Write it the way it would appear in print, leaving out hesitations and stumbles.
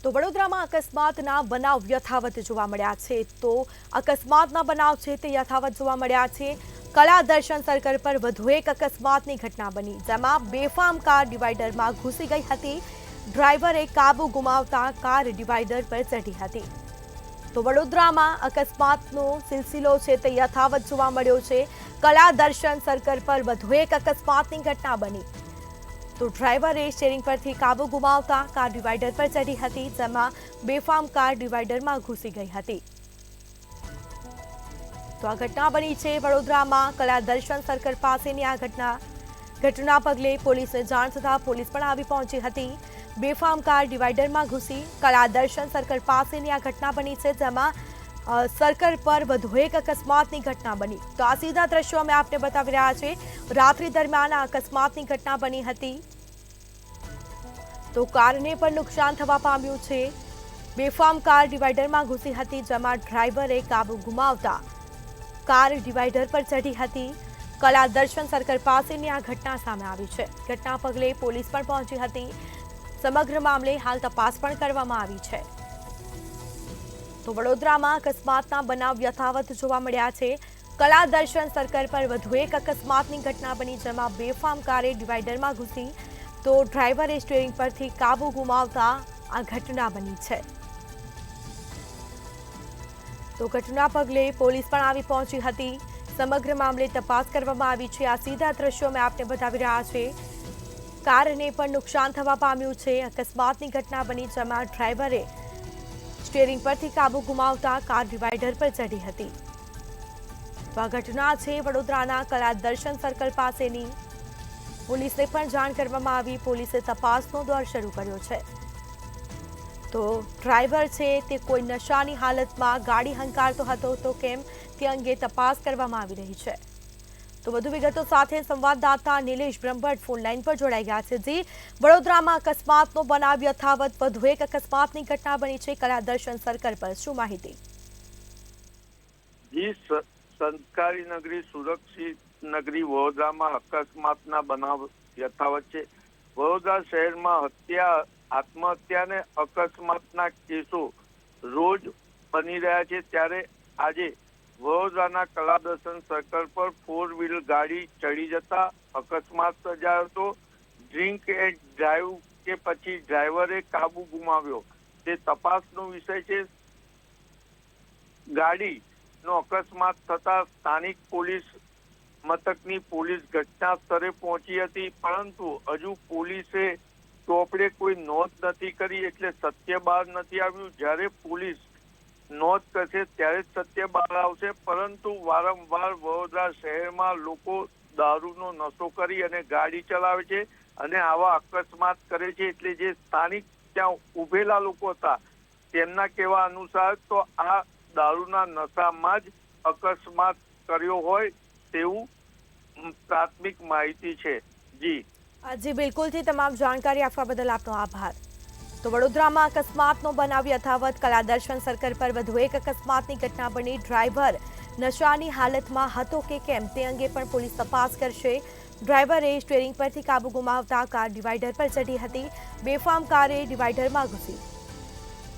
તો વડોદરામાં અકસ્માતના બનાવ યથાવત જોવા મળ્યા છે। તો અકસ્માતના બનાવ છે તે યથાવત જોવા મળ્યા છે। કલા દર્શન સર્કલ પર વધુ એક અકસ્માતની ઘટના બની, જેમાં બેફામ કાર ડિવાઈડરમાં ઘૂસી ગઈ હતી। ડ્રાઈવરે કાબુ ગુમાવતા કાર ડિવાઈડર પર ચઢી હતી। તો વડોદરામાં અકસ્માતનો સિલસિલો છે તે યથાવત જોવા મળ્યો છે। કલા દર્શન સર્કલ પર વધુ એક અકસ્માતની ઘટના બની, તો ડ્રાઈવરે સ્ટીયરિંગ પરથી કાબુ ગુમાવતા કાર ડિવાઈડર પર ચઢી હતી, જેમાં બેફામ કાર ડિવાઈડરમાં ઘૂસી ગઈ હતી। તો આ ઘટના બની છે વડોદરામાં કલા દર્શન સર્કલ પાસેની આ ઘટના પગલે પોલીસને જાણ થતાં પોલીસ પણ આવી પહોંચી હતી। બેફામ કાર ડિવાઈડરમાં ઘૂસી કલા દર્શન સર્કલ પાસેની આ ઘટના બની છે, જેમાં સર્કલ પર વધુ એક અકસ્માતની ઘટના બની। તો આ સીધા દ્રશ્યો અમે આપને બતાવી રહ્યા છે। રાત્રિ દરમિયાન આ અકસ્માતની ઘટના બની હતી, તો કારને પણ નુકસાન થવા પામ્યું છે। બેફામ કાર ડિવાઈડરમાં ઘૂસી હતી, જેમાં ડ્રાઈવરે કાબુ ગુમાવતા કાર ડિવાઈડર પર ચઢી હતી। કલા દર્શન સર્કલ પાસેની આ ઘટના સામે આવી છે। ઘટના પગલે પોલીસ પણ પહોંચી હતી। સમગ્ર મામલે હાલ તપાસ પણ કરવામાં આવી છે। તો વડોદરામાં અકસ્માતના બનાવ યથાવત જોવા મળ્યા છે। કલા દર્શન સર્કલ પર વધુ એક અકસ્માતની ઘટના બની, જેમાં બેફામ કારે ડિવાઈડરમાં ઘૂસી તો ડ્રાઈવરે સ્ટીયરિંગ પરથી કાબુ ગુમાવતા આ ઘટના બની છે। તો ઘટના પગલે પોલીસ પણ આવી પહોંચી હતી। સમગ્ર મામલે તપાસ કરવામાં આવી છે। આ સીધા દ્રશ્યો મેં આપને બતાવી રહ્યા છે। કારને પણ નુકસાન થવા પામ્યું છે। અકસ્માતની ઘટના બની, જેમાં ડ્રાઈવરે સ્ટીયરિંગ પરથી કાબુ ગુમાવતા કાર ડિવાઈડર પર ચઢી હતી। તો આ ઘટના છે વડોદરાના કલા દર્શન સર્કલ પાસેની। પોલીસને પણ જાણ કરવામાં આવી, પોલીસે તપાસનો દોર શરૂ કર્યો છે। તો ડ્રાઈવર છે તે કોઈ નશાની હાલતમાં ગાડી હંકારતો હતો તો કેમ, તે અંગે તપાસ કરવામાં આવી રહી છે। તો વધુ વિગતો સાથે સંવાદદાતા નિલેશ બ્રહ્મભટ્ટ ફોન લાઈન પર જોડાઈ ગયા છે। જી, વડોદરામાં અકસ્માતનો બનાવ યથાવત, વધુ એક અકસ્માતની ઘટના બની છે કલા દર્શન સર્કલ પર, શું માહિતી? જી, સંસ્કારી નગરી, સુરક્ષિત નગરી વડોદરામાં અકસ્માતના બનાવ યથાવત છે। વડોદરા શહેરમાં હત્યા, આત્મહત્યા અને અકસ્માતના કેસો રોજ બની રહ્યા છે, ત્યારે આજે વડોદરાના કલા દર્શન સર્કલ પર 4 વ્હીલ ગાડી ચડી જતા અકસ્માત સર્જાયો હતો। ડ્રિંક એન્ડ ડ્રાઈવ કે પછી ડ્રાઈવરે કાબુ ગુમાવ્યો તે તપાસનો વિષય છે। ગાડીનો અકસ્માત થતા સ્થાનિક પોલીસ મથકની પોલીસ ઘટના સ્થળે પહોંચી હતી, પરંતુ હજુ પોલીસે ચોપડે કોઈ નોંધ નથી કરી, એટલે સત્ય બહાર નથી આવ્યું। જ્યારે પોલીસ નોંધ કરશે ત્યારે જ સત્ય બહાર આવશે। પરંતુ વારંવાર વડોદરા શહેરમાં લોકો દારૂનો નશો કરી અને ગાડી ચલાવે છે અને આવા અકસ્માત કરે છે, એટલે જે સ્થાનિક ત્યાં ઉભેલા લોકો હતા તેમના કહેવા અનુસાર તો આ દારૂના નશામાં જ અકસ્માત કર્યો હોય તેવું પ્રાથમિક માહિતી છે। જી જી, બિલકુલથી તમામ જાણકારી આપવા બદલ આપનો આભાર। તો વડોદરામાં અકસ્માતનો બનાવ યથાવત, કલા દર્શન સર્કલ પર વધુ એક અકસ્માતની ઘટના બની। ડ્રાઈવર નશાની હાલતમાં હતો કે કેમ તે અંગે પણ પોલીસ તપાસ કરશે। ડ્રાઈવરે સ્ટીયરિંગ પરથી કાબુ ગુમાવતા કાર ડિવાઈડર પર ચઢી હતી। બેફામ કારે ડિવાઈડરમાં ઘૂસી